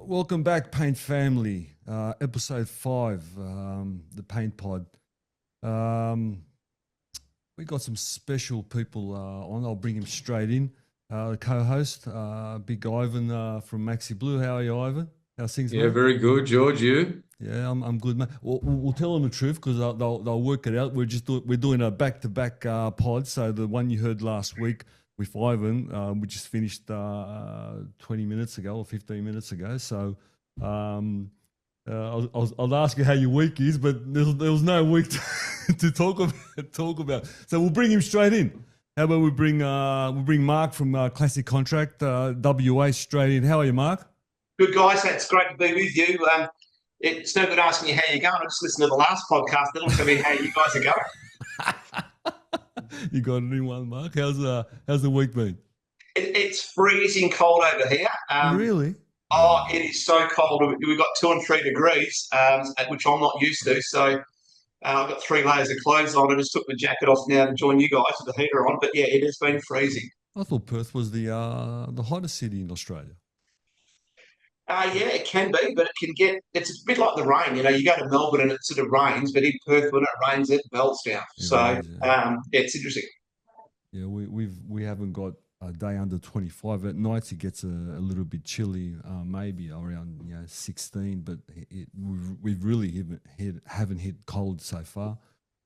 Welcome back, Paint Family. Episode 5, the Paint Pod. Um, we got some special people on. I'll bring him straight in. The co-host, Big Ivan from Maxiblue. How are you, Ivan? How's things, Yeah, mate? very good, George. You? Yeah, I'm good, mate. We'll tell them the truth because they'll work it out. We're doing a back-to-back pod. So the one you heard last week with Ivan, we just finished 20 minutes ago or 15 minutes ago. So I'll ask you how your week is, but there was no week to talk about. So we'll bring him straight in. How about we bring Mark from Classic Contract WA straight in. How are you, Mark? Good, guys. It's great to be with you. It's no good asking you how you're going. I just listened to the last podcast. That'll tell me how you guys are going. You got a new one, Mark. How's the week been? It's freezing cold over here. Really? Oh, it is so cold. We've got 2 and 3 degrees, which I'm not used to. So I've got 3 layers of clothes on. I just took the jacket off now to join you guys with the heater on. But yeah, it has been freezing. I thought Perth was the hottest city in Australia. Yeah, it can be, but it's a bit like the rain. You go to Melbourne and it sort of rains, but in Perth, when it rains, it melts down. It So rains, yeah. it's interesting. Yeah, we haven't got a day under 25. At nights it gets a little bit chilly, maybe around 16. But we've really haven't hit cold so far.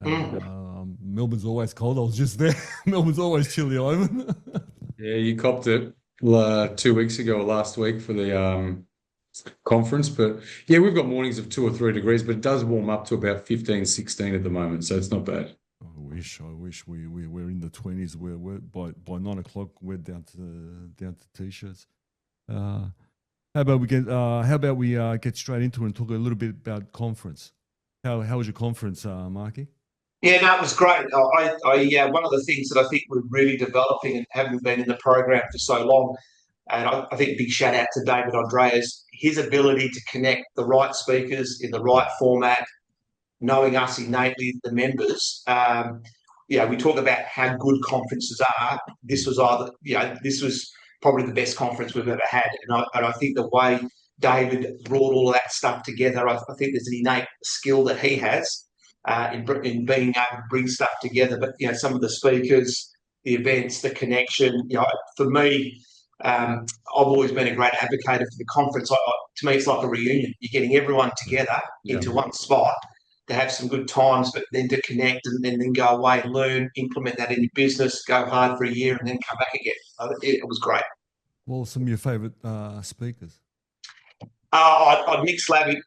Melbourne's always cold. I was just there. Melbourne's always chilly, Ivan. Yeah, you copped it 2 weeks ago or last week for the conference. But yeah, we've got mornings of 2 or 3 degrees, but it does warm up to about 15, 16 at the moment. So it's not bad. I wish we're in the 20s. We're by 9 o'clock we're down to t-shirts. How about we get straight into it and talk a little bit about conference? How was your conference, Marky? Yeah, no, it was great. One of the things that I think we're really developing and having been in the program for so long, and I think big shout out to David Andreas, his ability to connect the right speakers in the right format, knowing us innately, the members. We talk about how good conferences are. This was probably the best conference we've ever had, and I think the way David brought all of that stuff together, I think there's an innate skill that he has in being able to bring stuff together. But some of the speakers, the events, the connection. For me, I've always been a great advocate for the conference. To me, it's like a reunion. You're getting everyone together into one spot to have some good times, but then to connect and then go away and learn, implement that in your business, go hard for a year, and then come back again. It was great. Well, some of your favourite speakers? Nick Slavic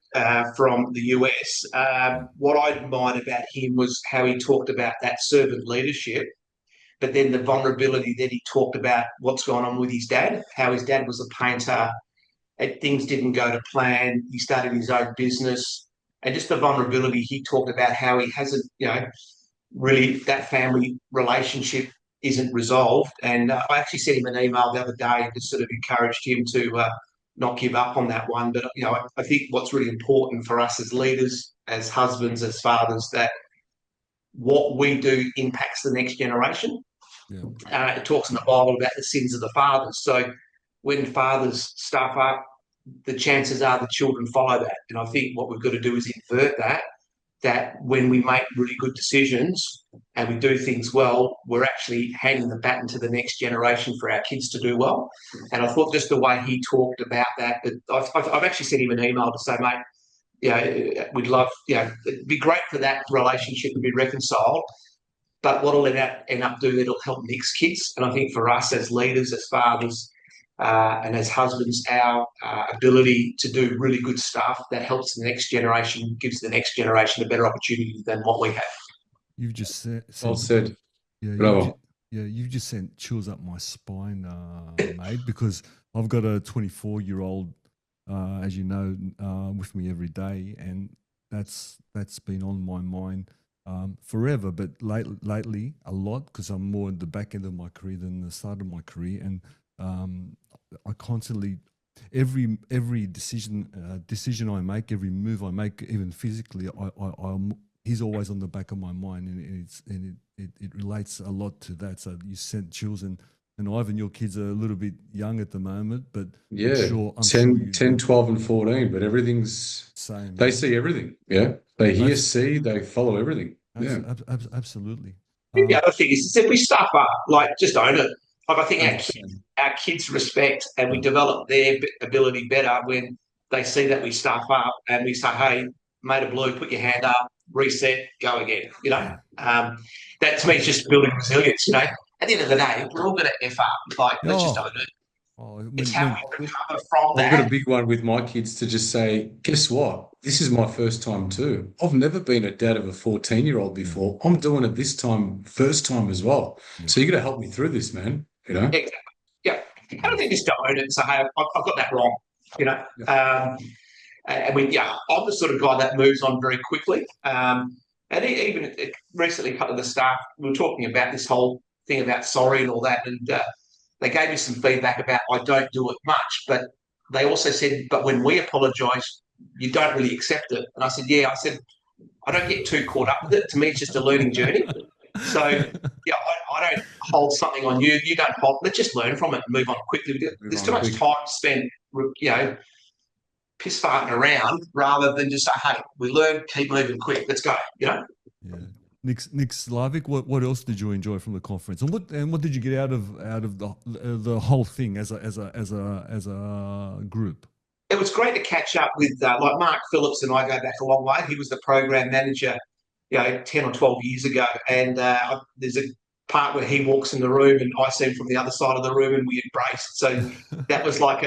from the US. What I admired about him was how he talked about that servant leadership, but then the vulnerability that he talked about what's going on with his dad, how his dad was a painter, and things didn't go to plan. He started his own business, and just the vulnerability he talked about how he hasn't, really that family relationship isn't resolved. And I actually sent him an email the other day and just sort of encouraged him to not give up on that one. But I think what's really important for us as leaders, as husbands, as fathers, that what we do impacts the next generation. Yeah. It talks in the Bible about the sins of the fathers. So when fathers stuff up, the chances are the children follow that. And I think what we've got to do is invert that when we make really good decisions and we do things well, we're actually handing the baton to the next generation for our kids to do well. And I thought just the way he talked about that, I've actually sent him an email to say, mate, we'd love, it'd be great for that relationship to be reconciled. But what will end up doing, it'll help Nick's kids. And I think for us as leaders, as fathers, and as husbands, our ability to do really good stuff that helps the next generation, gives the next generation a better opportunity than what we have. You've just said Well said. Yeah, Bravo. you've just sent chills up my spine, mate, because I've got a 24-year-old, as you know, with me every day, and that's been on my mind forever. But lately, a lot, because I'm more in the back end of my career than the start of my career, and I constantly, every decision I make, every move I make, even physically, he's always on the back of my mind, and it relates a lot to that. So you sent chills, and And Ivan, your kids are a little bit young at the moment, but Yeah, I'm sure 10, 12 and 14, but everything's, same. they Yeah. see everything. Yeah. They hear, That's see, they follow everything. Yeah. absolutely. The other thing is if we stuff up, like just own it. Like I think 100%. our kids respect and we develop their ability better when they see that we stuff up and we say, "Hey, made of blue, put your hand up, reset, go again." That to me is just building resilience. At the end of the day, we're all going to f up. Like let's just own it. It's how we recover from I've got a that. big one with my kids to just say, guess what? This is my first time too. I've never been a dad of a 14-year-old before. I'm doing it this time, first time as well. So you got to help me through this, man. Exactly. Yeah. I don't think just to own it and say, "Hey, I've got that wrong." Yeah. And I'm the sort of guy that moves on very quickly. And even recently, a couple of the staff we were talking about this whole thing about sorry and all that, and they gave me some feedback about I don't do it much, but they also said, but when we apologise, you don't really accept it. And I said, yeah, I don't get too caught up with it. To me, it's just a learning journey. So, I don't hold something on you. You don't hold. Let's just learn from it and move on quickly. There's too much time spent, piss farting around rather than just say, hey, we learn, keep moving quick. Let's go, Yeah. Nick Slavic, what else did you enjoy from the conference, and what did you get out of the whole thing as a group? It was great to catch up with like Mark Phillips, and I go back a long way. He was the program manager, 10 or 12 years ago, and there's a part where he walks in the room and I see him from the other side of the room and we embraced. So that was like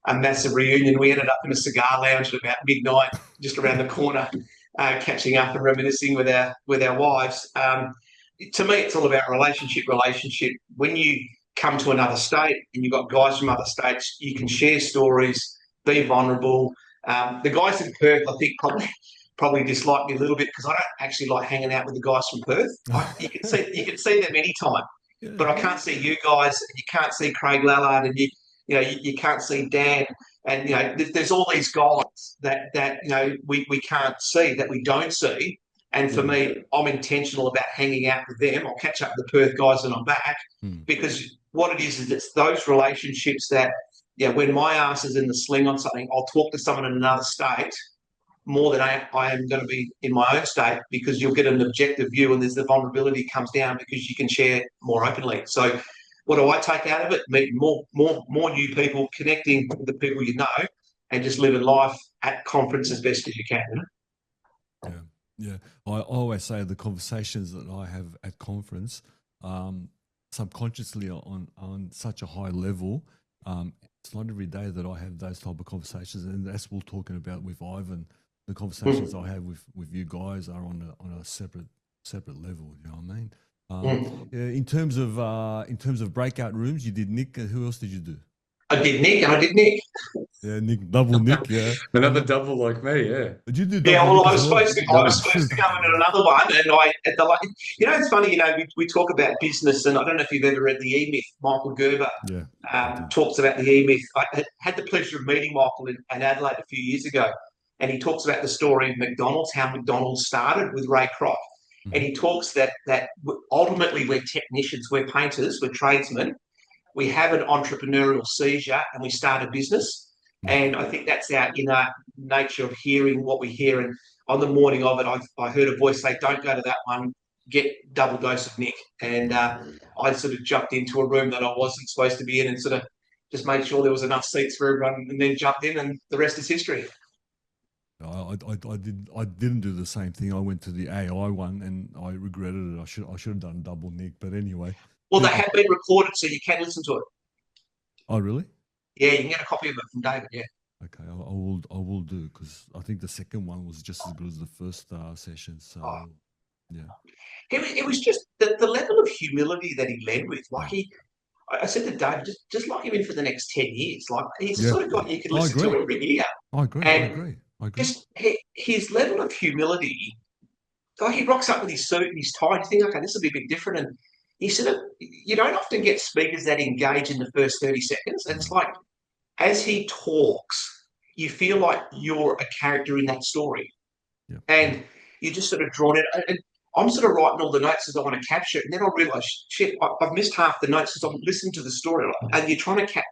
a massive reunion. We ended up in a cigar lounge at about midnight, just around the corner, catching up and reminiscing with our wives. To me, it's all about relationship. When you come to another state and you've got guys from other states, you can share stories, be vulnerable. The guys in Perth, I think, probably dislike me a little bit because I don't actually like hanging out with the guys from Perth. You can see them anytime, but I can't see you guys, and you can't see Craig Lallard, and you can't see Dan, and there's all these guys that we can't see, that we don't see. And for me, I'm intentional about hanging out with them. I'll catch up with the Perth guys when I'm back, because what it is it's those relationships that, when my ass is in the sling on something, I'll talk to someone in another state more than I am going to be in my own state, because you'll get an objective view and there's the vulnerability comes down because you can share more openly. So what do I take out of it? Meeting more new people, connecting with the people you know, and just living life at conference as best as you can. Yeah. I always say the conversations that I have at conference, subconsciously on such a high level, it's not every day that I have those type of conversations, and that's what we're talking about with Ivan. The conversations I have with you guys are on a separate level. You know what I mean? In terms of breakout rooms, you did Nick. Who else did you do? I did Nick, and I did Nick. Yeah, Nick, double Nick. Yeah, another double like me. Yeah. Did you do? Double Yeah, well, Nick I was supposed to come in another one, and it's funny. We talk about business, and I don't know if you've ever read the E Myth. Michael Gerber talks about the E Myth. I had the pleasure of meeting Michael in Adelaide a few years ago, and he talks about the story of McDonald's, how McDonald's started with Ray Kroc. And he talks that ultimately we're technicians, we're painters, we're tradesmen. We have an entrepreneurial seizure and we start a business. And I think that's our inner nature of hearing what we hear. And on the morning of it, I heard a voice say, don't go to that one, get double dose of Nick. And I sort of jumped into a room that I wasn't supposed to be in and sort of just made sure there was enough seats for everyone, and then jumped in, and the rest is history. I didn't do the same thing. I went to the AI one and I regretted it. I should have done double Nick, but anyway. Well, they have been recorded, so you can listen to it. Oh, really? Yeah, you can get a copy of it from David. Yeah. Okay, I will do, because I think the second one was just as good as the first session. So, yeah. It was just the level of humility that he led with. Like I said to Dave, just lock him in for the next 10 years. Like he's the sort of guy you can listen to every year. I agree. Just his level of humility. Like he rocks up with his suit and his tie, and you think, okay, this will be a bit different. And he sort of, you don't often get speakers that engage in the first 30 seconds. And it's like, as he talks, you feel like you're a character in that story. Yeah. And you're just sort of drawn in. And I'm sort of writing all the notes as I want to capture it, and then I realise, shit, I've missed half the notes as I'm listening to the story, and you're trying to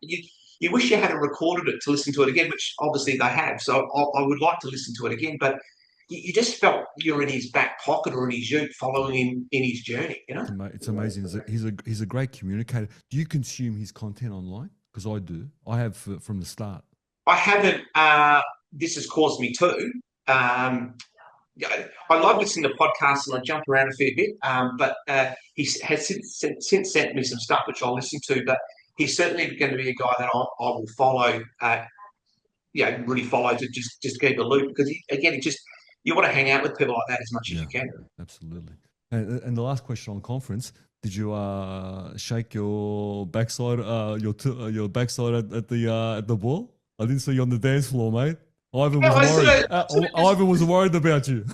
you wish you hadn't recorded it to listen to it again, which obviously they have. So I would like to listen to it again, but you just felt you're in his back pocket or in his ute, following him in his journey. You know, It's amazing. He's a great communicator. Do you consume his content online? Because I do. I have from the start. I haven't. This has caused me to. Yeah, I love listening to podcasts and I jump around a fair bit. But he has since sent me some stuff which I'll listen to. But he's certainly going to be a guy that I will follow. Really follow to just keep a loop, because he just, you want to hang out with people like that as much as you can. Absolutely. And the last question on conference: did you shake your backside, your backside at the ball? I didn't see you on the dance floor, mate. Ivan was worried. Ivan was worried about you.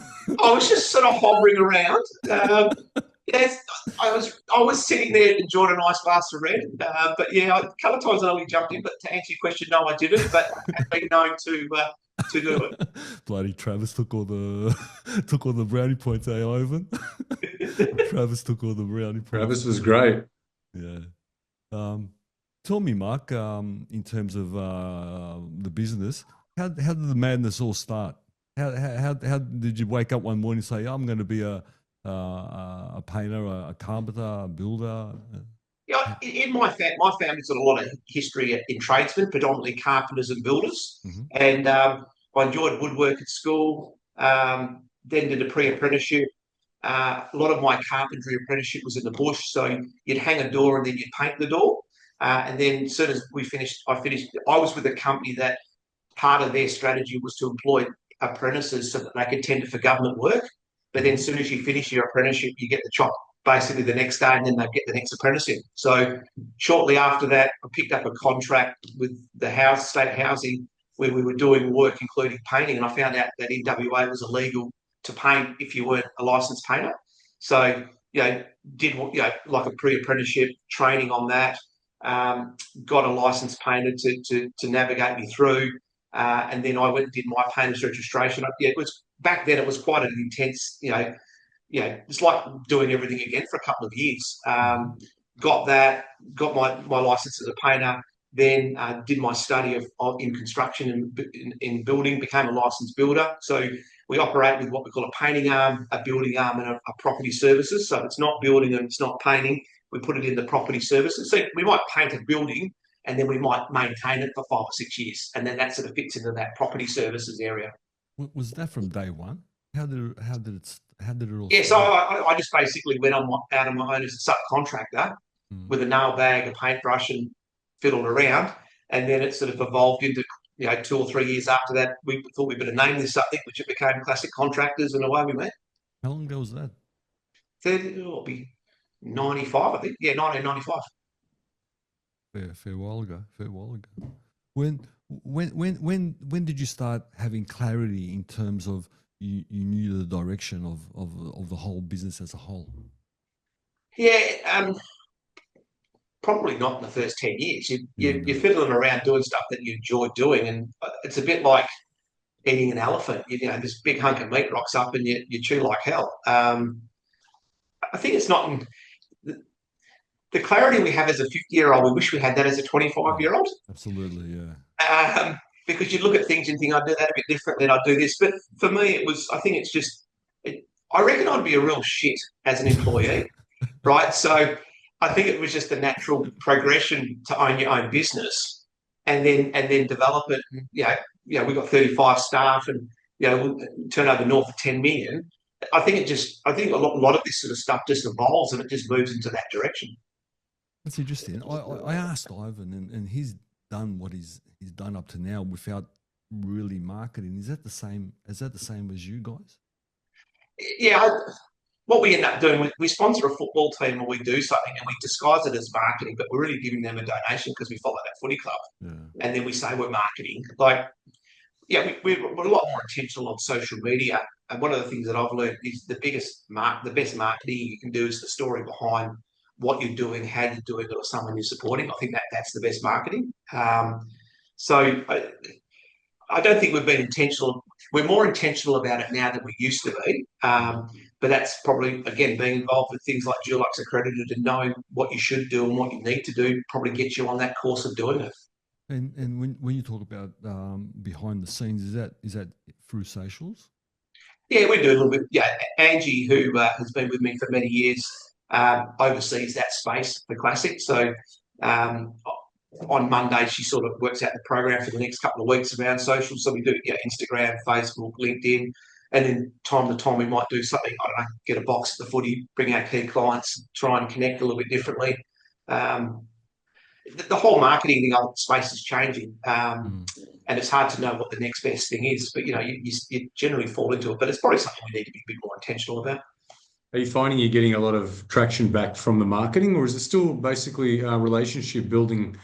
I was just sort of hovering around. Yes, I was sitting there enjoying a nice glass of red. But yeah, a couple of times I only jumped in. But to answer your question, no, I didn't. But I've been known to do it. Bloody Travis took all the brownie points, eh, Ivan? Travis took all the brownie points. Travis was great. Yeah. Tell me, Mark, in terms of the business, how did the madness all start? How did you wake up one morning and say, I'm going to be a painter, a carpenter, a builder? Yeah, in my family's got a lot of history in tradesmen, predominantly carpenters and builders. Mm-hmm. And I enjoyed woodwork at school. Then did a pre-apprenticeship. A lot of my carpentry apprenticeship was in the bush, so you'd hang a door and then you'd paint the door. And then as soon as I was with a company that part of their strategy was to employ apprentices so that they could tender for government work. But then as soon as you finish your apprenticeship, you get the chop basically the next day, and then they get the next apprenticeship. So shortly after that, I picked up a contract with the state housing, where we were doing work, including painting. And I found out that in WA it was illegal to paint if you weren't a licensed painter. So, did like a pre-apprenticeship training on that. Got a licensed painter to navigate me through. And then I went and did my painter's registration. It was back then. It was quite an intense, it's like doing everything again for a couple of years. Got my license as a painter. Then did my study in construction and in building. Became a licensed builder. So we operate with what we call a painting arm, a building arm, and a property services. So it's not building and it's not painting. We put it in the property services. So we might paint a building, and then we might maintain it for 5 or 6 years, and then that sort of fits into that property services area. Was that from day one? How did it all? Yeah, so I just basically went out on my own as a subcontractor with a nail bag, a paintbrush, and fiddled around, and then it sort of evolved into 2 or 3 years after that. We thought we better name this something, which it became Classic Contractors, and away we went. How long ago was that? It'll be 95, I think. Yeah, 1995. Fair while ago. When did you start having clarity in terms of you knew the direction of the whole business as a whole? Yeah, probably not in the first 10 years. You're fiddling around doing stuff that you enjoy doing, and it's a bit like eating an elephant. This big hunk of meat rocks up and you chew like hell. I think it's not the clarity we have as a 50-year-old. We wish we had that as a 25-year-old. Absolutely, yeah. Because you look at things and think, I'd do that a bit differently, and I'd do this. But for me, I think it's just, I reckon I'd be a real shit as an employee, right? So I think it was just a natural progression to own your own business and then develop it. We've got 35 staff and, we'll turn over north of 10 million. I think a lot of this sort of stuff just evolves and it just moves into that direction. That's interesting. I asked Ivan, and he's done what he's done up to now without really marketing. Is that the same as you guys? Yeah. What we end up doing, we sponsor a football team or we do something and we disguise it as marketing, but we're really giving them a donation because we follow that footy club. Yeah. And then we say we're marketing. We're a lot more intentional on social media. And one of the things that I've learned is the best marketing you can do is the story behind what you're doing, how you're doing it, or someone you're supporting. I think that's the best marketing. So I don't think we've been intentional. We're more intentional about it now than we used to be. But that's probably, again, being involved with things like Dulux accredited and knowing what you should do and what you need to do probably gets you on that course of doing it. And when you talk about behind the scenes, is that through socials? Yeah, we do a little bit. Yeah, Angie, who has been with me for many years, oversees that space for Classic. So on Monday, she sort of works out the program for the next couple of weeks around social. So we do Instagram, Facebook, LinkedIn, and then time to time we might do something. I don't know, get a box at the footy, bring our key clients, try and connect a little bit differently. The whole marketing thing, space is changing, and it's hard to know what the next best thing is. But you generally fall into it. But it's probably something we need to be a bit more intentional about. Are you finding you're getting a lot of traction back from the marketing, or is it still basically relationship building,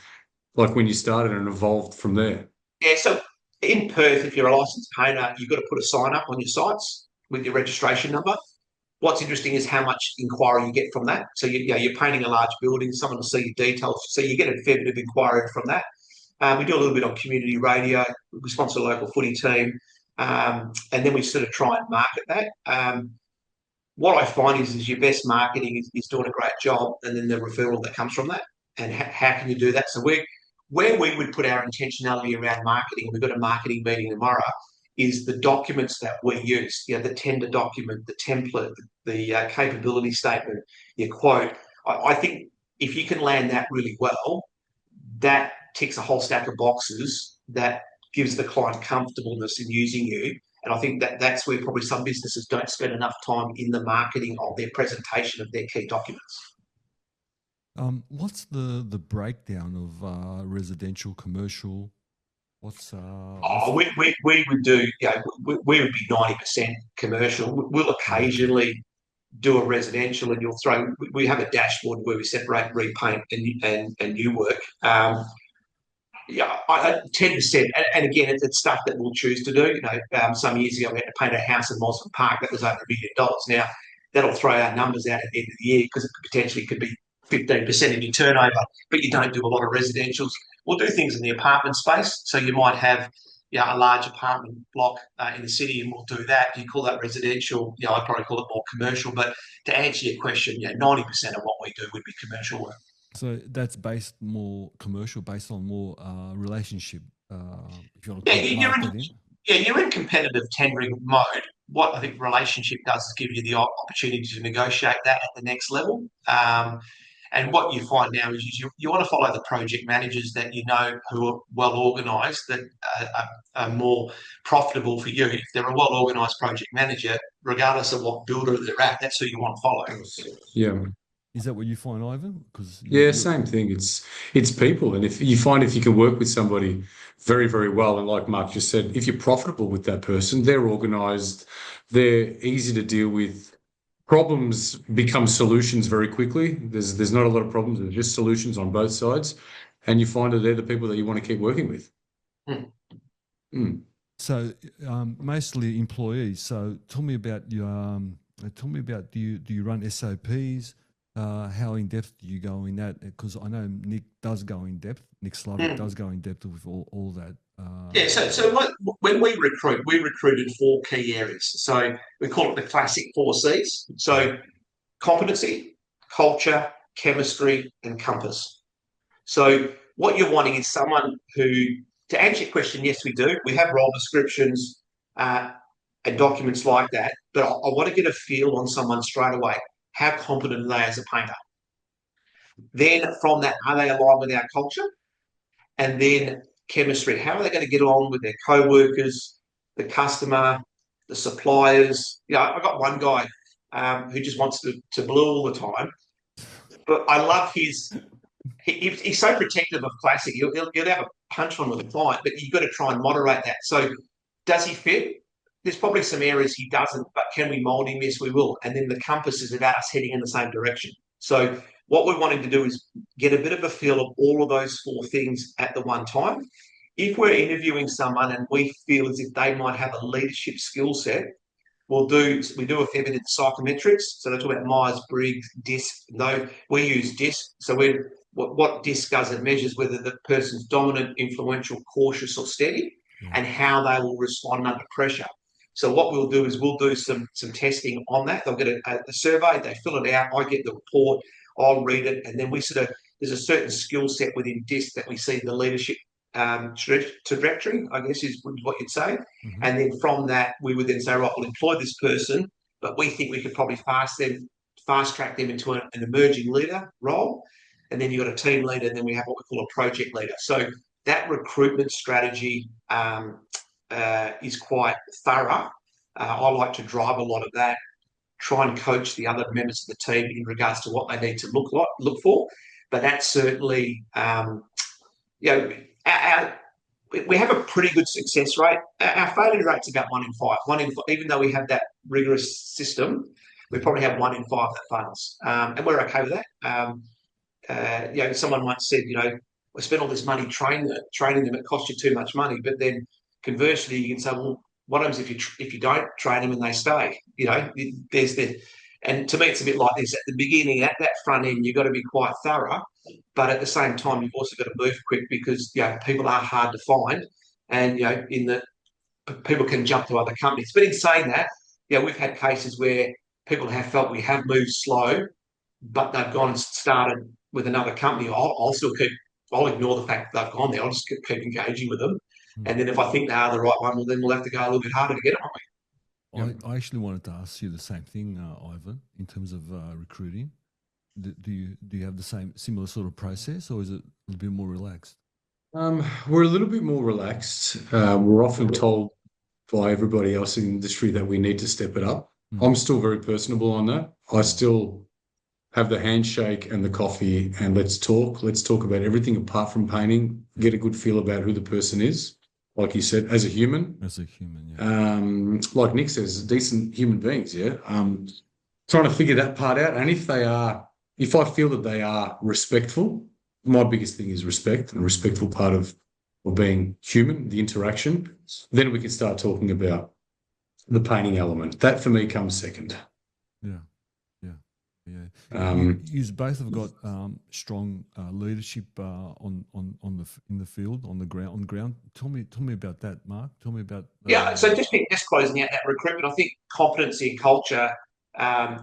like when you started and evolved from there? Yeah. So in Perth, if you're a licensed painter, you've got to put a sign up on your sites with your registration number. What's interesting is how much inquiry you get from that. So you're painting a large building, someone will see your details, so you get a fair bit of inquiry from that. We do a little bit on community radio. We sponsor a local footy team, and then we sort of try and market that. What I find is your best marketing is doing a great job, and then the referral that comes from that. And how can you do that? So where we would put our intentionality around marketing, we've got a marketing meeting tomorrow, is the documents that we use, the tender document, the template, the capability statement, your quote. I think if you can land that really well, that ticks a whole stack of boxes that gives the client comfortableness in using you. And I think that's where probably some businesses don't spend enough time in the marketing of their presentation of their key documents. What's the breakdown of residential, commercial? We would do, we would be 90% commercial. We'll occasionally do a residential, and we have a dashboard where we separate repaint and new work. 10%, and again, it's stuff that we'll choose to do. Some years ago we had to paint a house in Mosman Park that was over $1 million. Now that'll throw our numbers out at the end of the year because it potentially could be 15% of your turnover, but you don't do a lot of residentials. We'll do things in the apartment space. So you might have a large apartment block in the city, and we'll do that. You call that residential. I'd probably call it more commercial. But to answer your question, 90% of what we do would be commercial work. So that's based more commercial, based on more relationship. If you want to you're in competitive tendering mode. What I think relationship does is give you the opportunity to negotiate that at the next level. And what you find now is you want to follow the project managers that who are well organised, that are more profitable for you. If they're a well organised project manager, regardless of what builder they're at, that's who you want to follow. Yeah. Is that what you find, Ivan? Same thing. It's people, and if you can work with somebody very, very well, and like Mark just said, if you're profitable with that person, they're organised, they're easy to deal with. Problems become solutions very quickly. There's not a lot of problems. There's just solutions on both sides, and you find that they're the people that you want to keep working with. So mostly employees. So tell me about your. Do you run SOPs? How in depth do you go in that? Because I know Nick does go in depth. Nick Slavic does go in depth with all that. So when we recruited 4 key areas. So we call it the classic 4 Cs. So competency, culture, chemistry, and compass. So what you're wanting is someone who, to answer your question, yes, we do. We have role descriptions and documents like that, but I want to get a feel on someone straight away. How competent are they as a painter? Then from that, are they aligned with our culture? And then chemistry. How are they going to get along with their co-workers, the customer, the suppliers? I've got one guy who just wants to blue all the time. But I love he's so protective of Classic. He'll have a punch on with a client, but you've got to try and moderate that. So does he fit? There's probably some areas he doesn't, but can we mould him? Yes, we will. And then the compass is about us heading in the same direction. So what we're wanting to do is get a bit of a feel of all of those 4 things at the one time. If we're interviewing someone and we feel as if they might have a leadership skill set, we do a fair bit of psychometrics. So they talk about Myers-Briggs, DISC. No, we use DISC. So what DISC does, it measures whether the person's dominant, influential, cautious, or steady, and how they will respond under pressure. So what we'll do is we'll do some testing on that. They'll get a survey, they fill it out, I get the report, I'll read it, and then we sort of, there's a certain skill set within DISC that we see the leadership trajectory, I guess is what you'd say. Mm-hmm. And then from that, we would then say, right, we'll employ this person, but we think we could probably fast track them into an emerging leader role. And then you've got a team leader, and then we have what we call a project leader. So that recruitment strategy is quite thorough. I like to drive a lot of that, try and coach the other members of the team in regards to what they need to look for. But that's certainly, we have a pretty good success rate. Our failure rate's about 1 in 5. 1 in 5, even though we have that rigorous system, we probably have 1 in 5 that fails, and we're okay with that. Someone once said, we spent all this money training them, it costs you too much money. But then conversely, you can say, well, what happens if you don't train them and they stay? There's the, and to me, it's a bit like this. At the beginning, at that front end, you've got to be quite thorough, but at the same time, you've also got to move quick because people are hard to find, and people can jump to other companies. But in saying that, we've had cases where people have felt we have moved slow, but they've gone and started with another company. I'll ignore the fact that they've gone there. I'll just keep engaging with them. And then if I think they are the right one, well, then we'll have to go a little bit harder to get them. I actually wanted to ask you the same thing, Ivan, in terms of recruiting. Do you have the similar sort of process, or is it a little bit more relaxed? We're a little bit more relaxed. We're often told by everybody else in the industry that we need to step it up. I'm still very personable on that. I still have the handshake and the coffee and let's talk. Let's talk about everything apart from painting, get a good feel about who the person is. Like you said, as a human. As a human, yeah. Like Nick says, decent human beings, yeah. Trying to figure that part out. And if I feel that they are respectful, my biggest thing is respect, and a respectful part of being human, the interaction, then we can start talking about the painting element. That for me comes second. Yeah. You both have got strong leadership in the field, on the ground. Tell me about that, Mark. Tell me about So just closing out that recruitment, I think competency and culture. I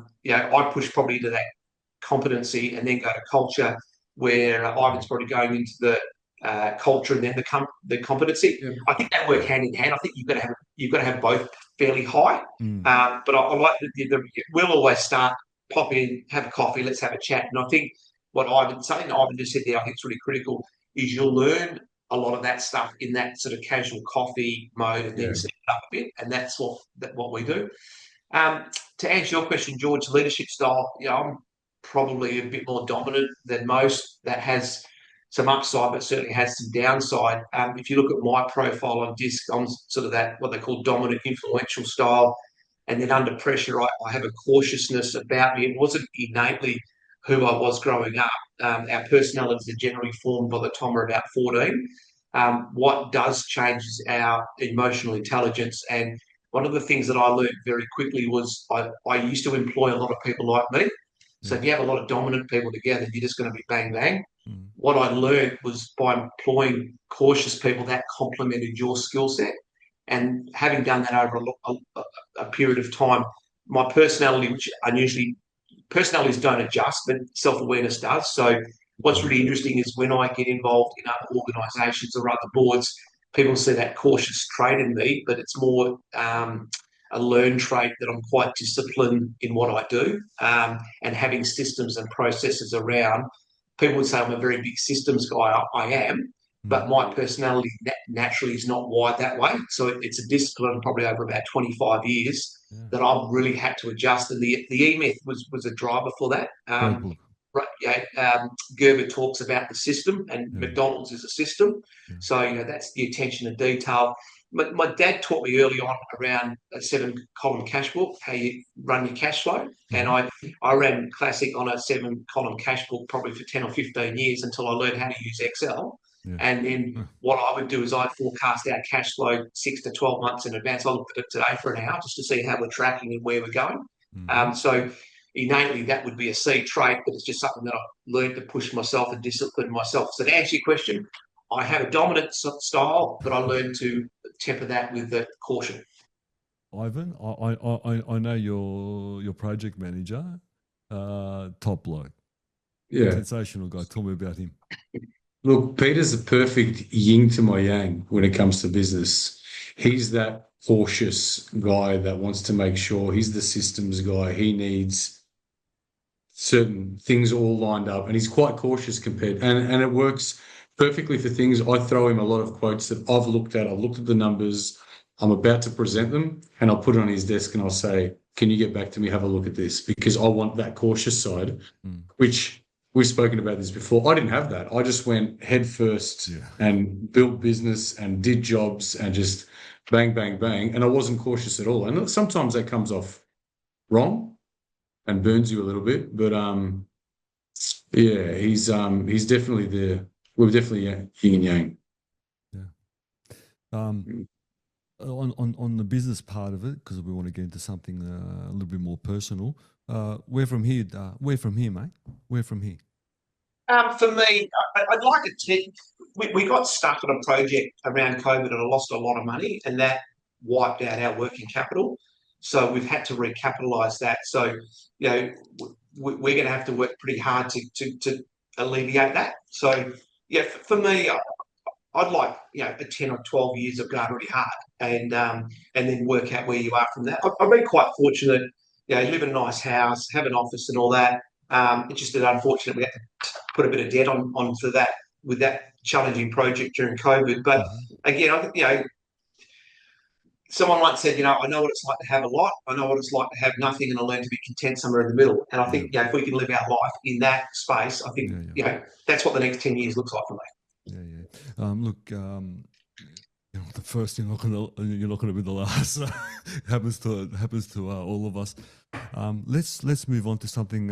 push probably to that competency and then go to culture, where Ivan's probably going into the culture and then the competency. Yeah. I think they work hand in hand. I think you've got to have both fairly high. But I like we'll always start. Pop in, have a coffee, let's have a chat. And I think something Ivan just said there, I think it's really critical, is you'll learn a lot of that stuff in that sort of casual coffee mode and then set it up a bit. And that's what we do. To answer your question, George, leadership style, I'm probably a bit more dominant than most. That has some upside, but certainly has some downside. If you look at my profile on DISC, I'm sort of that, what they call dominant influential style. And then under pressure, I have a cautiousness about me. It wasn't innately who I was growing up. Our personalities are generally formed by the time we're about 14. What does change is our emotional intelligence. And one of the things that I learned very quickly was I used to employ a lot of people like me. So if you have a lot of dominant people together, you're just going to be bang, bang. What I learned was by employing cautious people that complemented your skill set. And having done that over a period of time, my personality, which personalities don't adjust, but self-awareness does. So what's really interesting is when I get involved in other organisations or other boards, people see that cautious trait in me, but it's more a learned trait that I'm quite disciplined in what I do, and having systems and processes around. People would say I'm a very big systems guy. I am. But my personality naturally is not wired that way. So it's a discipline probably over about 25 years that I've really had to adjust. And the E-Myth was a driver for that. Gerber talks about the system, and McDonald's is a system. So, that's the attention to detail. My dad taught me early on around a 7-column cash book, how you run your cash flow. And I ran Classic on a 7-column cash book probably for 10 or 15 years until I learned how to use Excel. And then what I would do is I'd forecast our cash flow 6 to 12 months in advance. I looked at it today for an hour just to see how we're tracking and where we're going. So innately, that would be a C trait, but it's just something that I've learned to push myself and discipline myself. So to answer your question, I have a dominant style, but I learned to temper that with the caution. Ivan, I know your project manager, top bloke, Yeah. sensational guy. Tell me about him. Look, Peter's the perfect yin to my yang when it comes to business. He's that cautious guy that wants to make sure he's the systems guy. He needs certain things all lined up, and he's quite cautious compared, and it works perfectly for things. I throw him a lot of quotes that I've looked at. I've looked at the numbers. I'm about to present them, and I'll put it on his desk and I'll say, "Can you get back to me? Have a look at this," because I want that cautious side, which we've spoken about this before. I didn't have that. I just went head first and built business and did jobs and just bang, bang, bang, and I wasn't cautious at all. And sometimes that comes off wrong and burns you a little bit, but yeah, he's definitely we're definitely yin and yang. Yeah. On the business part of it, because we want to get into something a little bit more personal. Where from here, mate? Where from here? For me, I'd like to. We got stuck on a project around COVID, and I lost a lot of money, and that wiped out our working capital. So we've had to recapitalise that. So we're going to have to work pretty hard to alleviate that. So yeah, for me, I'd like a 10 or 12 years of going really hard, and then work out where you are from that. I've been quite fortunate. Live in a nice house, have an office, and all that. It's just that unfortunately we had to put a bit of debt onto that with that challenging project during COVID. But again, I think someone once said, I know what it's like to have a lot. I know what it's like to have nothing, and I learn to be content somewhere in the middle. And I think if we can live our life in that space, I think that's what the next 10 years looks like for me. Look, the first you're not gonna be the last. happens to all of us. Let's move on to something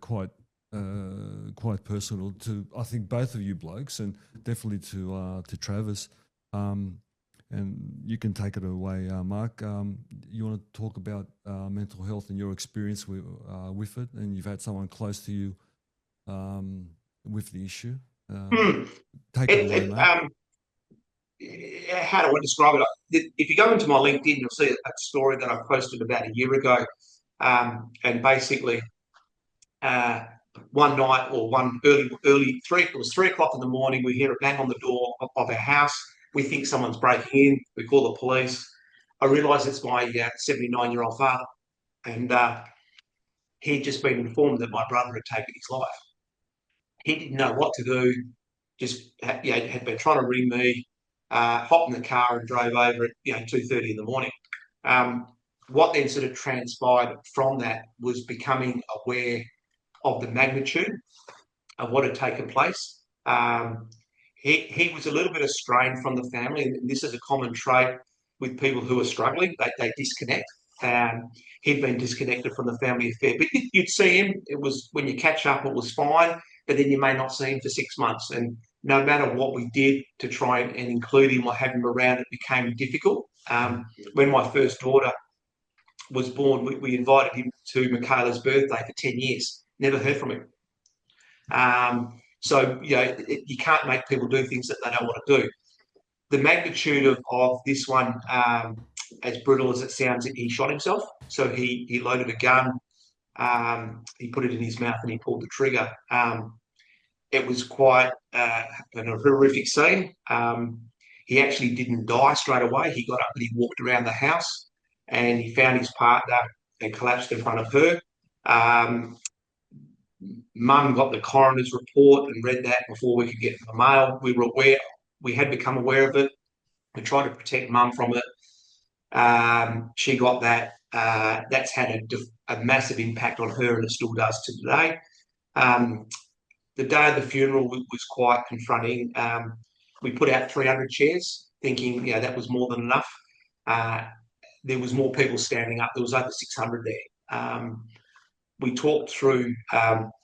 quite personal to, I think, both of you blokes, and definitely to Travis. And you can take it away, Mark. You want to talk about mental health and your experience with it, and you've had someone close to you with the issue. Take it away, mate. How do I describe it? If you go into my LinkedIn, you'll see a story that I posted about a year ago. And basically, one night or one early it was 3 o'clock in the morning, we hear a bang on the door of our house. We think someone's breaking in. We call the police. I realise it's my 79-year-old father. And he'd just been informed that my brother had taken his life. He didn't know what to do. Just had been trying to ring me, hopped in the car and drove over at 2:30 in the morning. What then sort of transpired from that was becoming aware of the magnitude of what had taken place. He was a little bit estranged from the family, and this is a common trait with people who are struggling. They disconnect. He'd been disconnected from the family affair, but you'd see him. It was when you catch up, it was fine, but then you may not see him for 6 months. And no matter what we did to try and include him or have him around, it became difficult. When my first daughter was born, we invited him to Michaela's birthday for 10 years. Never heard from him. So you can't make people do things that they don't want to do. The magnitude of this one, as brutal as it sounds, he shot himself. So he loaded a gun, he put it in his mouth, and he pulled the trigger. It was quite a horrific scene. He actually didn't die straight away. He got up and he walked around the house, and he found his partner and collapsed in front of her. Mum got the coroner's report and read that before we could get to the mail. We were aware. We had become aware of it. We tried to protect Mum from it. She got that. That's had a massive impact on her, and it still does to today. The day of the funeral was quite confronting. We put out 300 chairs, thinking that was more than enough. There was more people standing up. There was over 600 there. We talked through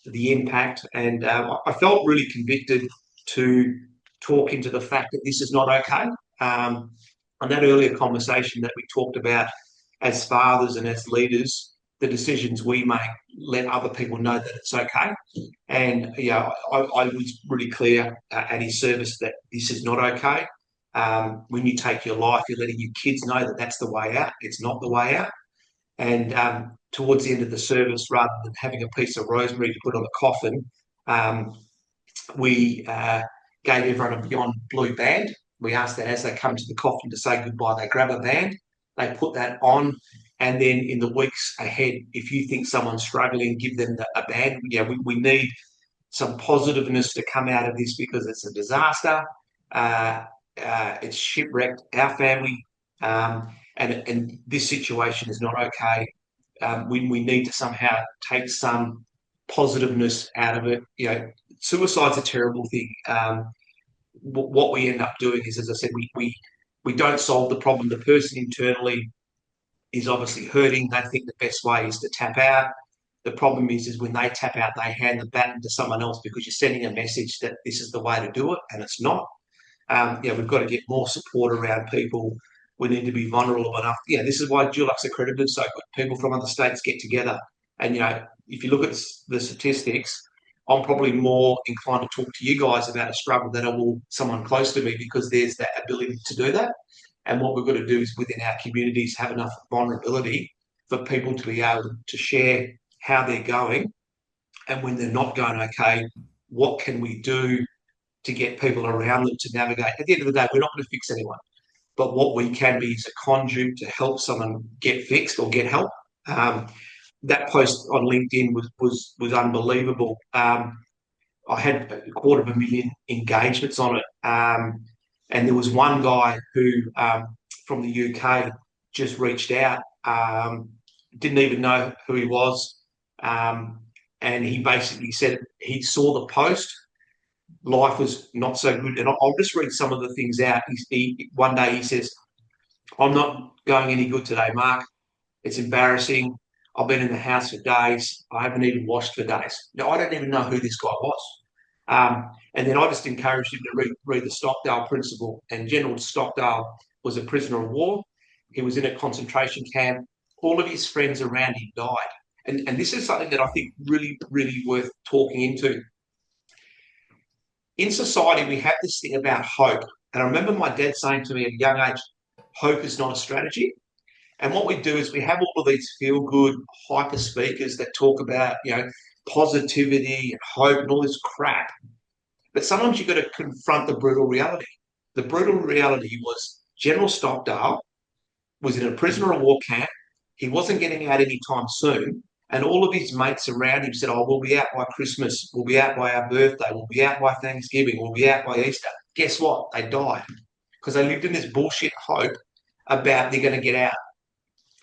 the impact, and I felt really convicted to talk into the fact that this is not okay. On that earlier conversation that we talked about, as fathers and as leaders, the decisions we make, let other people know that it's okay. And I was really clear at his service that this is not okay. When you take your life, you're letting your kids know that that's the way out. It's not the way out. And towards the end of the service, rather than having a piece of rosemary to put on the coffin, we gave everyone a Beyond Blue band. We asked that as they come to the coffin to say goodbye, they grab a band, they put that on, and then in the weeks ahead, if you think someone's struggling, give them a band. Yeah, we need some positiveness to come out of this because it's a disaster. It's shipwrecked our family, and this situation is not okay. We need to somehow take some positiveness out of it. Suicide's a terrible thing. What we end up doing is, as I said, we don't solve the problem. The person internally is obviously hurting. They think the best way is to tap out. The problem is when they tap out, they hand the baton to someone else because you're sending a message that this is the way to do it, and it's not. We've got to get more support around people. We need to be vulnerable enough. This is why Dulux Accredited is so good. People from other states get together. And, if you look at the statistics, I'm probably more inclined to talk to you guys about a struggle than I will someone close to me because there's that ability to do that. And what we've got to do is within our communities have enough vulnerability for people to be able to share how they're going. And when they're not going okay, what can we do to get people around them to navigate? At the end of the day, we're not going to fix anyone. But what we can be is a conduit to help someone get fixed or get help. That post on LinkedIn was unbelievable. I had 250,000 engagements on it. And there was one guy who, from the UK, just reached out, didn't even know who he was. And he basically said he saw the post. Life was not so good. And I'll just read some of the things out. One day he says, "I'm not going any good today, Mark. It's embarrassing. I've been in the house for days. I haven't even washed for days." Now, I don't even know who this guy was. And then I just encouraged him to read the Stockdale Principle. And General Stockdale was a prisoner of war. He was in a concentration camp. All of his friends around him died. And this is something that I think really, really worth talking into. In society, we have this thing about hope. And I remember my dad saying to me at a young age, hope is not a strategy. And what we do is we have all of these feel-good hyper speakers that talk about, positivity and hope and all this crap. But sometimes you've got to confront the brutal reality. The brutal reality was General Stockdale was in a prisoner of war camp. He wasn't getting out anytime soon. And all of his mates around him said, "Oh, we'll be out by Christmas. We'll be out by our birthday. We'll be out by Thanksgiving. We'll be out by Easter." Guess what? They died because they lived in this bullshit hope about they're going to get out.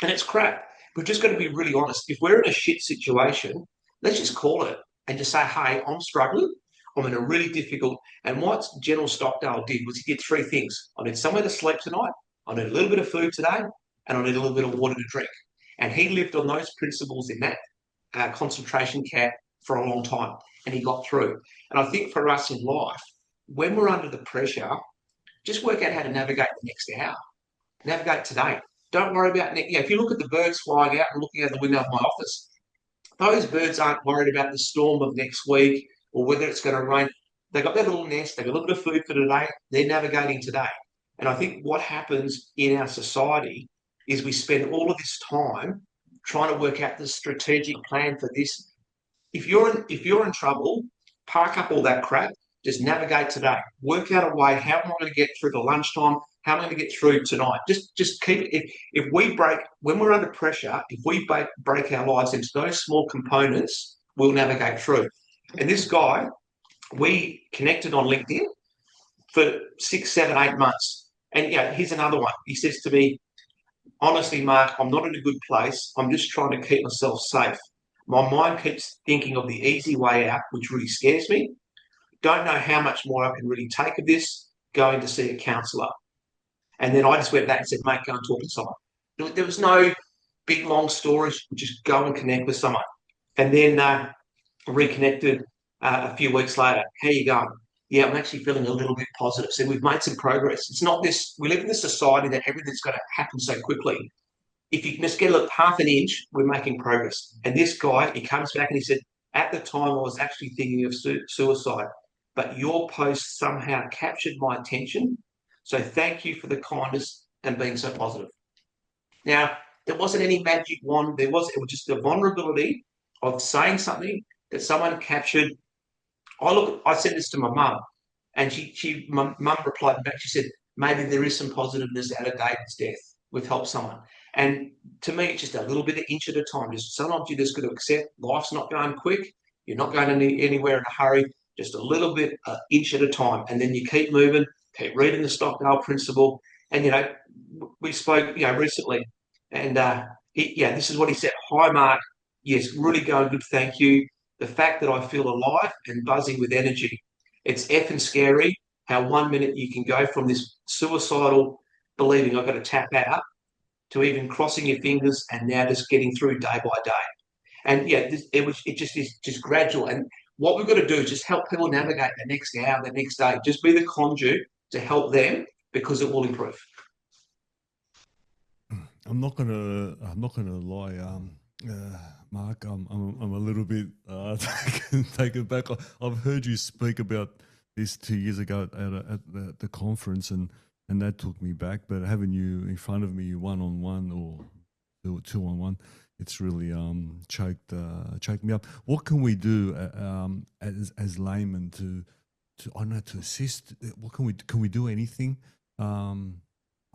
And it's crap. We've just got to be really honest. If we're in a shit situation, let's just call it and just say, "Hey, I'm struggling. I'm in a really difficult..." And what General Stockdale did was he did three things. I need somewhere to sleep tonight. I need a little bit of food today. And I need a little bit of water to drink. And he lived on those principles in that concentration camp for a long time. And he got through. And I think for us in life, when we're under the pressure, just work out how to navigate the next hour. Navigate today. Don't worry about next. If you look at the birds flying out and looking out the window of my office, those birds aren't worried about the storm of next week or whether it's going to rain. They've got their little nest. They've got a little bit of food for today. They're navigating today. And I think what happens in our society is we spend all of this time trying to work out the strategic plan for this. If you're in trouble, park up all that crap. Just navigate today. Work out a way. How am I going to get through to lunchtime? How am I going to get through tonight? Just keep it. If we break, when we're under pressure, if we break our lives into those small components, we'll navigate through. And this guy, we connected on LinkedIn for 6, 7, 8 months. And here's another one. He says to me, "Honestly, Mark, I'm not in a good place. I'm just trying to keep myself safe. My mind keeps thinking of the easy way out, which really scares me. Don't know how much more I can really take of this. Going to see a counsellor." And then I just went back and said, "Mate, go and talk to someone." There was no big, long stories. Just go and connect with someone. And then reconnected a few weeks later. "How you going?" "Yeah, I'm actually feeling a little bit positive." So we've made some progress. It's not this, we live in this society that everything's got to happen so quickly. If you can just get half an inch, we're making progress. And this guy, he comes back and he said, "At the time, I was actually thinking of suicide, but your post somehow captured my attention. So thank you for the kindness and being so positive. Now, there wasn't any magic wand. It was just the vulnerability of saying something that someone captured. I said this to my mum, and my mum replied back. She said, maybe there is some positiveness out of David's death. We've helped someone. And to me, it's just a little bit of inch at a time. Just sometimes you just got to accept life's not going quick. You're not going anywhere in a hurry. Just a little bit, inch at a time, and then you keep moving. Keep reading the Stockdale Principle. And we spoke, recently, and this is what he said. Hi, Mark. Yes, really going good. Thank you. The fact that I feel alive and buzzing with energy. It's effing scary how 1 minute you can go from this suicidal believing I've got to tap out to even crossing your fingers and now just getting through day by day. And it just is just gradual. And what we've got to do is just help people navigate the next hour, the next day. Just be the conduit to help them because it will improve. I'm not gonna lie, Mark. I'm a little bit taken back. I've heard you speak about this 2 years ago at the conference, and that took me back. But having you in front of me, 1-on-1 or 2-on-1, it's really choked me up. What can we do as laymen to I don't know, to assist? What can we do anything? I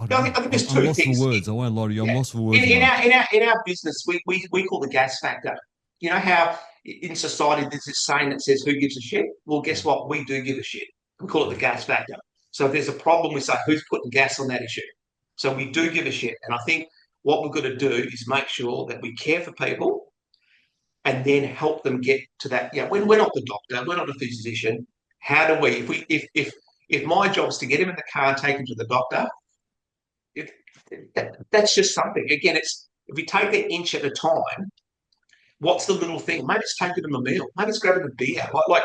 think there's two I'm lost things. for words. I won't lie to you. I'm lost for words. In our business, we call the gas factor. You know how in society there's this saying that says, "Who gives a shit?" Well, guess what? We do give a shit. We call it the gas factor. So if there's a problem, we say, "Who's putting gas on that issue?" So we do give a shit. And I think what we've got to do is make sure that we care for people and then help them get to that. Yeah, when we're not the doctor, we're not a physician. How do we? If my job is to get him in the car and take him to the doctor, that's just something. Again, it's if we take an inch at a time. What's the little thing? Maybe it's taking them a meal. Maybe it's grabbing a beer. Like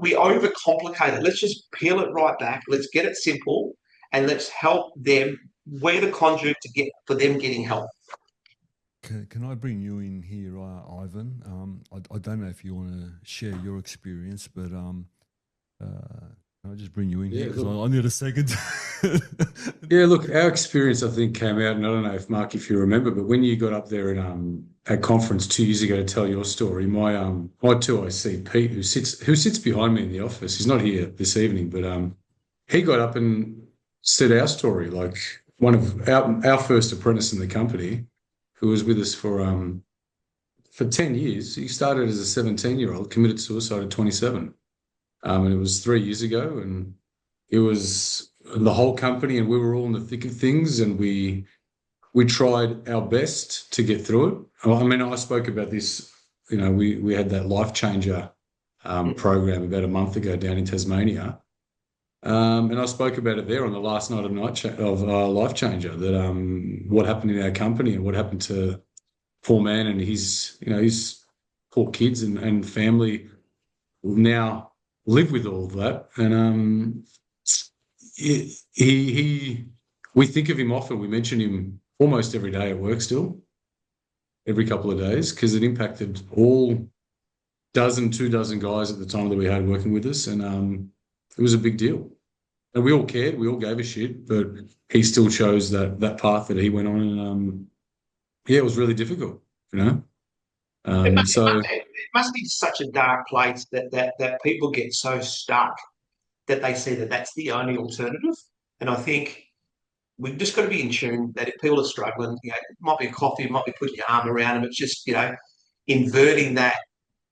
we overcomplicate it. Let's just peel it right back. Let's get it simple, and let's help them. We're the conduit to get for them getting help. Can I bring you in here, Ivan? I don't know if you want to share your experience, but I'll just bring you in here because I need a second. Yeah, look, our experience, I think, came out, and I don't know if Mark, if you remember, but when you got up there at conference 2 years ago to tell your story, my 2IC Pete, who sits behind me in the office, he's not here this evening, but he got up and said our story, like one of our first apprentice in the company, who was with us for 10 years. He started as a 17-year-old, committed suicide at 27. And it was 3 years ago, and it was the whole company, and we were all in the thick of things, and we tried our best to get through it. I mean, I spoke about this, we had that Life Changer program about a month ago down in Tasmania. And I spoke about it there on the last night of Life Changer, that what happened in our company and what happened to poor man and his poor kids and family now live with all of that. And we think of him often. We mention him almost every day at work still, every couple of days, because it impacted all 2 dozen guys at the time that we had working with us. And it was a big deal. And we all cared. We all gave a shit, but he still chose that path that he went on. And it was really difficult, It must be such a dark place that people get so stuck that they see that that's the only alternative. And I think we've just got to be in tune that if people are struggling, it might be a coffee, it might be putting your arm around them. It's just, inverting that,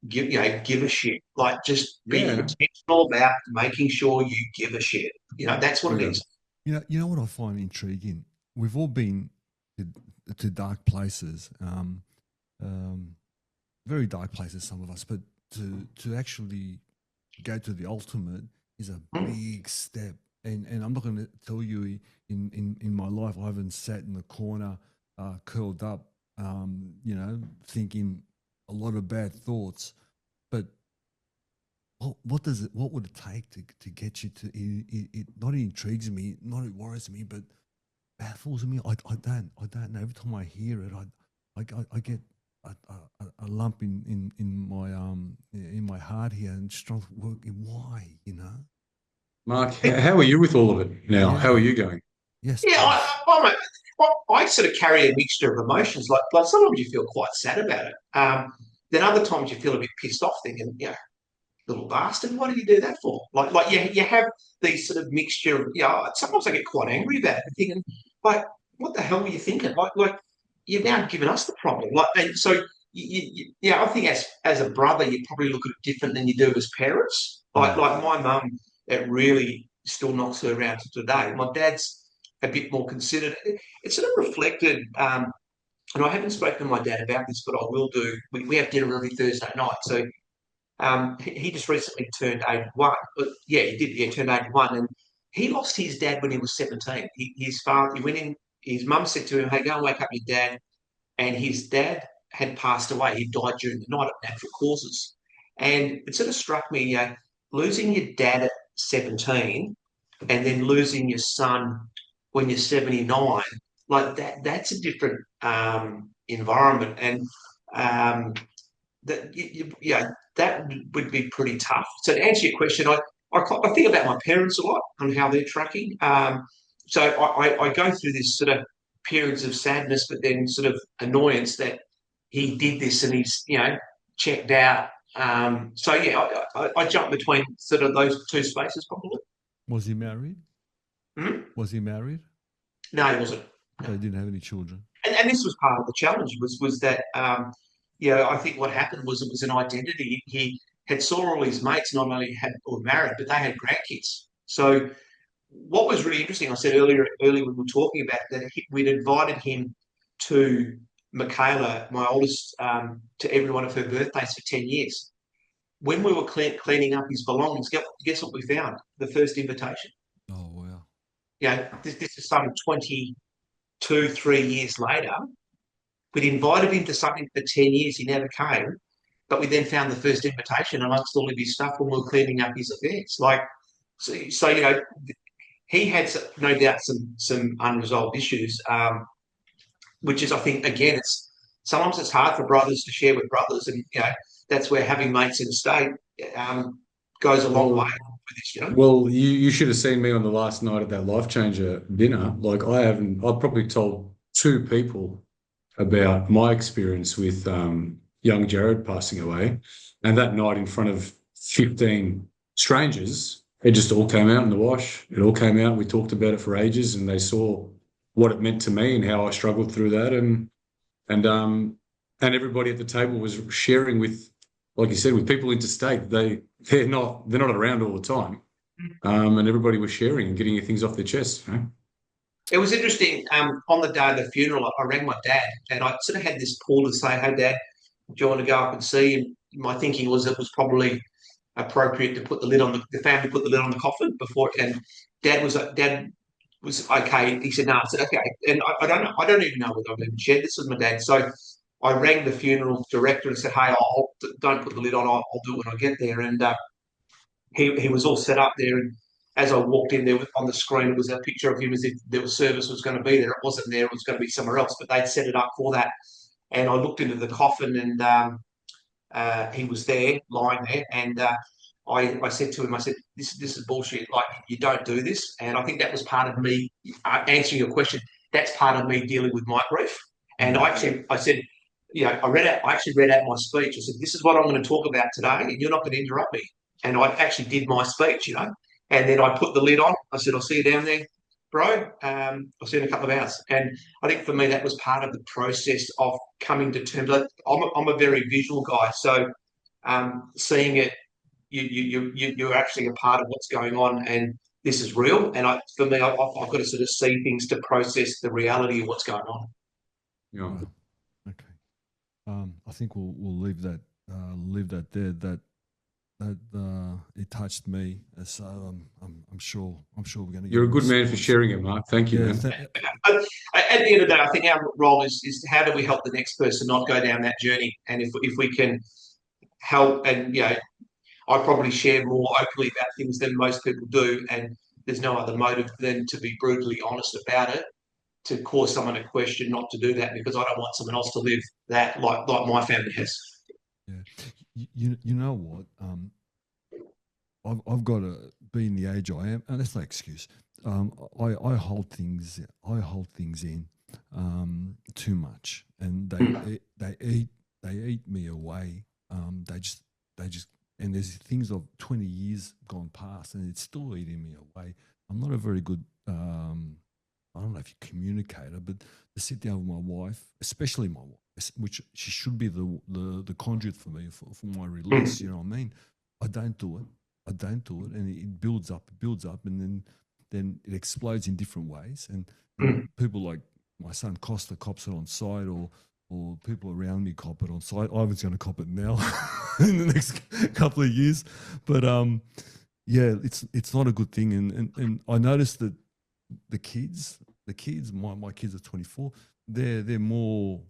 give a shit. Like just be intentional about making sure you give a shit. That's what it is. You know what I find intriguing? We've all been to dark places, very dark places, some of us, but to actually go to the ultimate is a big step. And I'm not going to tell you in my life I haven't sat in the corner, curled up, thinking a lot of bad thoughts. But what would it take to get you to it? Not intrigues me, not it worries me, but baffles me. I don't know. Every time I hear it, I get a lump in my heart here and just trying to work in why. Mark, how are you with all of it now? How are Yeah. you going? Yes, Yeah, please. I sort of carry a mixture of emotions. Like sometimes you feel quite sad about it. Then other times you feel a bit pissed off, thinking, little bastard, what did you do that for? Like you have these sort of mixture of, sometimes I get quite angry about it, thinking, like, what the hell were you thinking? Like you've now given us the problem. Like, and so I think as a brother, you probably look at it different than you do as parents. Mm. Like my mum, it really still knocks her around to today. My dad's a bit more considered. It sort of reflected. And I haven't spoken to my dad about this, but I will do. We have dinner every Thursday night, so he just recently turned 81. But yeah, he did. Yeah, turned 81, and he lost his dad when he was 17. His father, he went in. His mum said to him, "Hey, go and wake up your dad." And his dad had passed away. He died during the night of natural causes, and it sort of struck me, losing your dad at 17, and then losing your son when you're 79, like that's a different environment, and um, that would be pretty tough. So to answer your question, I think about my parents a lot and how they're tracking. So I go through this sort of periods of sadness, but then sort of annoyance that he did this and he's checked out. So yeah, I jump between sort of those two spaces probably. Was he married? Hmm? Was he married? No, he wasn't. No. So he didn't have any children. And this was part of the challenge was that I think what happened was it was an identity. He had saw all his mates not only had were married, but they had grandkids. So what was really interesting, I said earlier when we were talking about that, we'd invited him to Michaela, my oldest, to every one of her birthdays for 10 years. When we were cleaning up his belongings, guess what we found? The first invitation. Oh wow. This is some 22, 3 years later. We'd invited him to something for 10 years. He never came. But we then found the first invitation amongst all of his stuff when we were cleaning up his affairs. So he had no doubt some unresolved issues, which is, I think, again, sometimes it's hard for brothers to share with brothers. And, that's where having mates in the state goes a long way Well, with this. well, you should have seen me on the last night at that Life Changer dinner. Like I've probably told two people about my experience with young Jared passing away. And that night in front of 15 strangers, it just all came out in the wash. It all came out. We talked about it for ages and they saw what it meant to me and how I struggled through that. And everybody at the table was sharing with, like you said, with people interstate. They're not around all the time. And everybody was sharing and getting things off their chest. It was interesting. On the day of the funeral, I rang my dad and I sort of had this call to say, "Hey, Dad, do you want to go up and see?" And my thinking was it was probably appropriate to put the family put the lid on the coffin before. And Dad was okay. He said, "No." I said, "Okay." And I don't know. I don't even know whether I've even shared this with my dad. So I rang the funeral director and said, "Hey, don't put the lid on. I'll do it when I get there." And he was all set up there. And as I walked in there on the screen, it was a picture of him as if there was service was going to be there. It wasn't there. It was going to be somewhere else, but they'd set it up for that. And I looked into the coffin, and he was there, lying there. And I said to him, I said, this is bullshit. Like, you don't do this. And I think that was part of me answering your question. That's part of me dealing with my grief. And Mm. I said, I actually read out my speech. I said, this is what I'm going to talk about today, and you're not going to interrupt me. And I actually did my speech. And then I put the lid on. I said, I'll see you down there, bro. I'll see you in a couple of hours. And I think for me, that was part of the process of coming to terms. I'm a very visual guy. So seeing it, you're actually a part of what's going on, and this is real. And for me, I've got to sort of see things to process the reality of what's going on. Yeah. Wow. Okay. I think we'll leave that there. That it touched me. So I'm sure we're going to get You're a good man for response. sharing it, Mark. Thank you, Yeah. man. At the end of the day, I think our role is how do we help the next person not go down that journey, and if we can help, and I probably share more openly about things than most people do, and there's no other motive than to be brutally honest about it, to cause someone to question not to do that, because I don't want someone else to live that like my family has. Yeah. You know what? I've got to be in the age I am, and that's no excuse. I hold things in too much, and they eat me away. They just and there's things of 20 years gone past, and it's still eating me away. I'm not a very good I don't know if you communicator, but to sit down with my wife, especially my wife, which she should be the conduit for me for my release. You know what I mean? I don't do it, and it builds up, and then it explodes in different ways. And people like my son Costa cops it on site, or people around me cop it on site. Ivan's going to cop it now in the next couple of years. But yeah, it's not a good thing. And I noticed that the kids, my kids are 24. They're more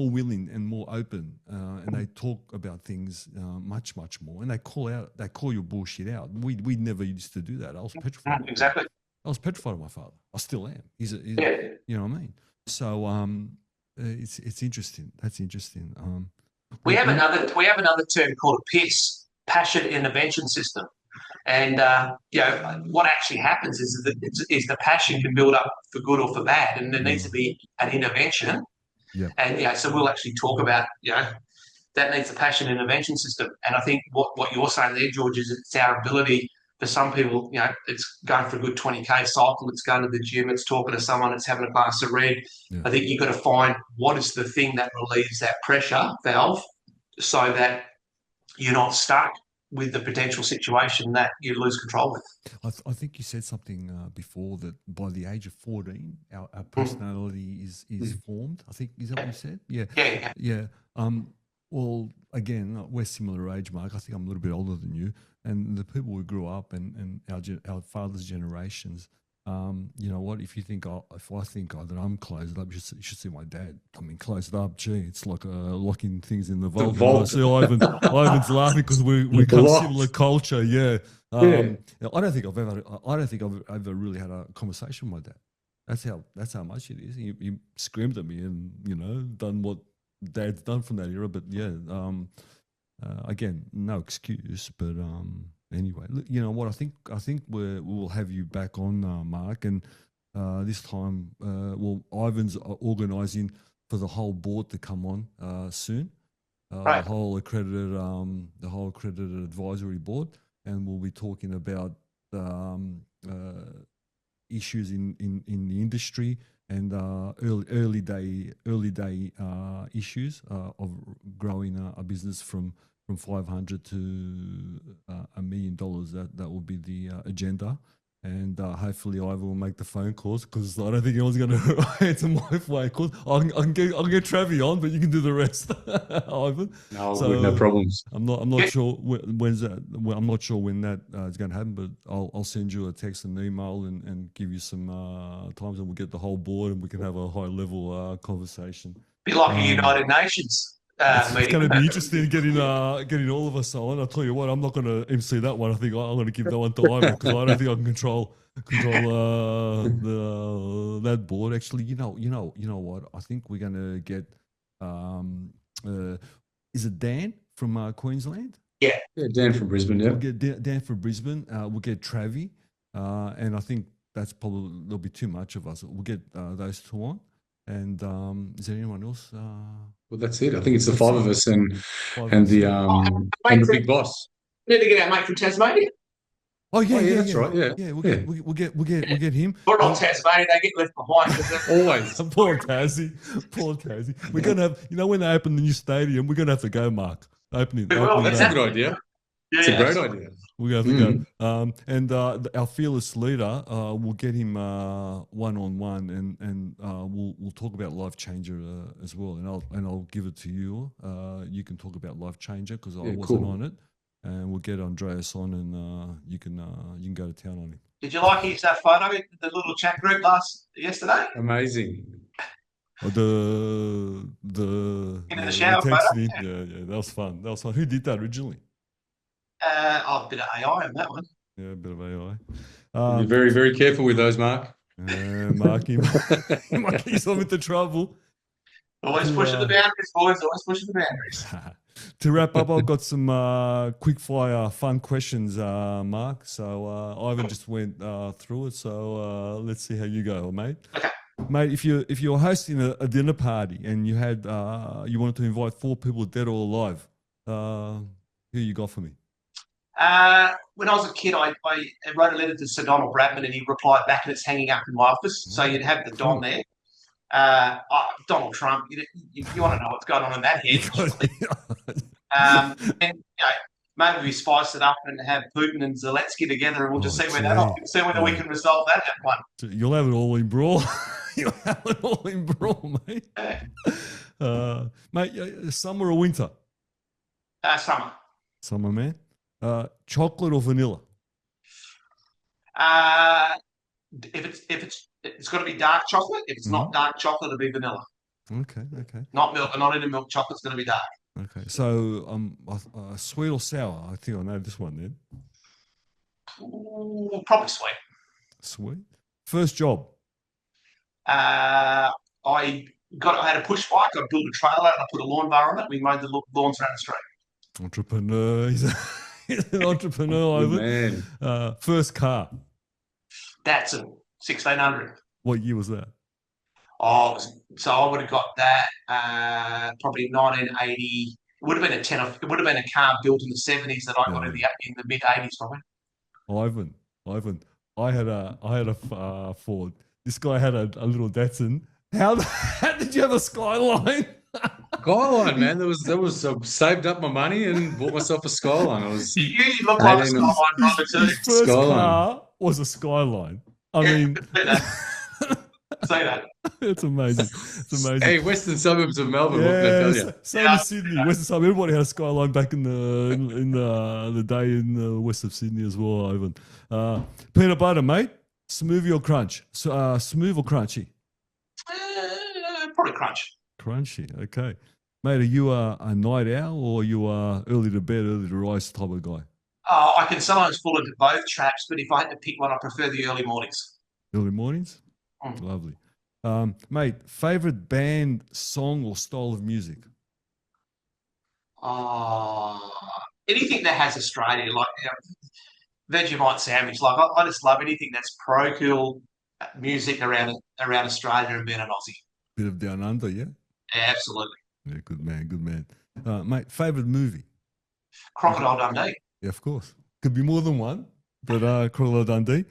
willing and more open, and they talk about things much more. And they call your bullshit out. We never used to do that. I was petrified. Exactly. I was petrified of my father. I still am. He's you know what I mean. So it's interesting. That's interesting. We have another term called a PIS, Passion Intervention System. And what actually happens is that the passion can build up for good or for bad, and there needs to be an intervention. Yeah. And so we'll actually talk about that needs a passion intervention system. And I think what you're saying there, George, is it's our ability. For some people, it's going for a good 20K cycle, it's going to the gym, it's talking to someone, it's having a glass of red. Yeah. I think you've got to find what is the thing that relieves that pressure valve so that you're not stuck with the potential situation that you lose control with. I think you said something before that by the age of 14, our personality is formed. I think, is that what you said? Yeah. Yeah. Well, again, we're similar age, Mark. I think I'm a little bit older than you. And the people we grew up and our father's generations, you know what? If I think that I'm closed up, you should see my dad. I mean, closed up. Gee, it's like locking things in the vault. I see Ivan's laughing because we come similar culture. Yeah. I don't think I've ever really had a conversation with my dad. That's how much it is. He screamed at me and done what Dad's done from that era. But yeah, again, no excuse. But anyway, you know what? I think we will have you back on, Mark, and this time, Ivan's organising for the whole board to come on soon. Right. The whole accredited advisory board, and we'll be talking about issues in the industry and early day issues of growing a business from $500 to $1 million. That will be the agenda, and hopefully Ivan will make the phone calls because I don't think anyone's going to answer my phone calls. I'll get Travi on, but you can do the rest, Ivan. No problems. I'm not sure when's that. I'm not sure when that is going to happen, but I'll send you a text and email and give you some times, and we'll get the whole board and we can have a high level conversation. Be like a United Nations. It's going to be interesting getting all of us on. I'll tell you what, I'm not going to MC that one. I think I'm going to give that one to Ivan because I don't think I can control that board. Actually, you know what? I think we're going to get. Is it Dan from Queensland? Yeah, Dan from Brisbane. Yeah, we'll get Dan from Brisbane. We'll get Travi, and I think that's probably there'll be too much of us. We'll get those two on. And is there anyone else? Well, that's it. I think it's the five of us and the big boss. Need to get our mate from Tasmania. Oh yeah, that's right. Yeah, we'll get him. But on Tasmania, they get left behind. Always. Poor Tassie. We're gonna have, when they open the new stadium, we're gonna have to go, Mark. That's a good idea. It's a great idea. We have to go. And our fearless leader, we'll get him one-on-one, and we'll talk about Life Changer as well. And I'll give it to you. You can talk about Life Changer because I wasn't on it. And we'll get Andreas on, and you can go to town on him. Did you like his photo, the little chat group yesterday? Amazing. The in the shower photo? Yeah, that was fun. Who did that originally? A bit of AI on that one. Yeah, a bit of AI. Be very, very careful with those, Mark. Mark, you might get yourself into trouble. Always pushing the boundaries, boys. Always pushing the boundaries. To wrap up, I've got some quick fire fun questions, Mark. So Ivan just went through it. So let's see how you go, mate. Okay. Mate, if you're hosting a dinner party and you had you wanted to invite 4 people, dead or alive, who you got for me? When I was a kid, I wrote a letter to Sir Donald Bradman, and he replied back, and it's hanging up in my office. So you'd have the Don there. Donald Trump. You want to know what's going on in that head? And maybe we spice it up and have Putin and Zelensky together, and we'll just see whether we can resolve that one. You'll have it all in brawl. You'll have it all in brawl, mate. Mate, summer or winter? Summer. Summer, man. Chocolate or vanilla? If it's got to be dark chocolate. If it's not dark chocolate, it'll be vanilla. Okay. Not milk, not in a milk chocolate. It's going to be dark. Okay. So, sweet or sour? I think I know this one then. Ooh, probably sweet. Sweet. First job? I had a push bike. I built a trailer and I put a lawn bar on it. We mowed the lawns around the street. Entrepreneur. He's an entrepreneur, man. First car? Datsun 1600. What year was that? Oh, so I would have got that probably 1980. It would have been a it would have been a car built in the 70s that I got in the mid 80s probably. Ivan, I had a Ford. This guy had a little Datsun. How did you have a Skyline? Skyline, man. There was saved up my money and bought myself a Skyline. It was. You usually look like a Skyline brother too. His first car was a Skyline. I mean, say that. It's amazing. It's amazing. Hey, western suburbs of Melbourne. What can I tell you? Same as Sydney, western suburbs. Everybody had a Skyline back in the day in the west of Sydney as well. Ivan, peanut butter, mate. Smoothie or crunch? Smooth or crunchy? Probably crunch. Crunchy. Okay, mate. Are you a night owl or are you early to bed, early to rise type of guy? I can sometimes fall into both traps, but if I had to pick one, I prefer the early mornings. Early mornings? Lovely. Mate, favorite band, song, or style of music? Anything that has Australia, like Vegemite sandwich. Like I just love anything that's pro-cool music around Australia and being an Aussie. Bit of down under, yeah? Absolutely. Yeah, good man. Mate, favorite movie? Crocodile Dundee. Yeah, of course. Could be more than one, but Crocodile Dundee.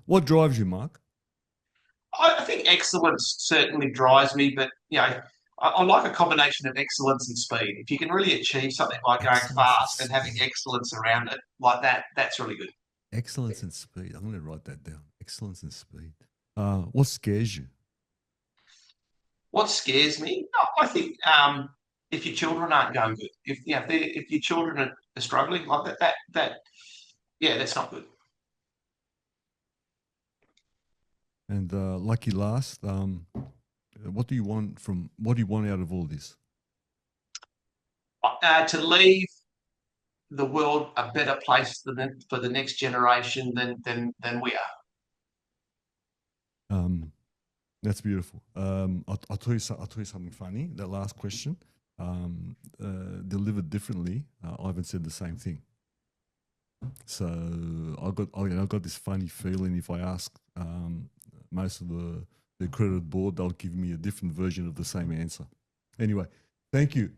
What drives you, Mark? I think excellence certainly drives me, but I like a combination of excellence and speed. If you can really achieve something by going fast and having excellence around it like that, that's really good. Excellence and speed. I'm going to write that down. Excellence and speed. What scares you? What scares me? I think if your children aren't going good, if your children are struggling like that, that's not good. And lucky last, what do you want out of all this? To leave the world a better place for the next generation than we are. That's beautiful. I'll tell you something funny. That last question, delivered differently. Ivan said the same thing. So I got this funny feeling if I ask most of the accredited board, they'll give me a different version of the same answer. Anyway, thank you.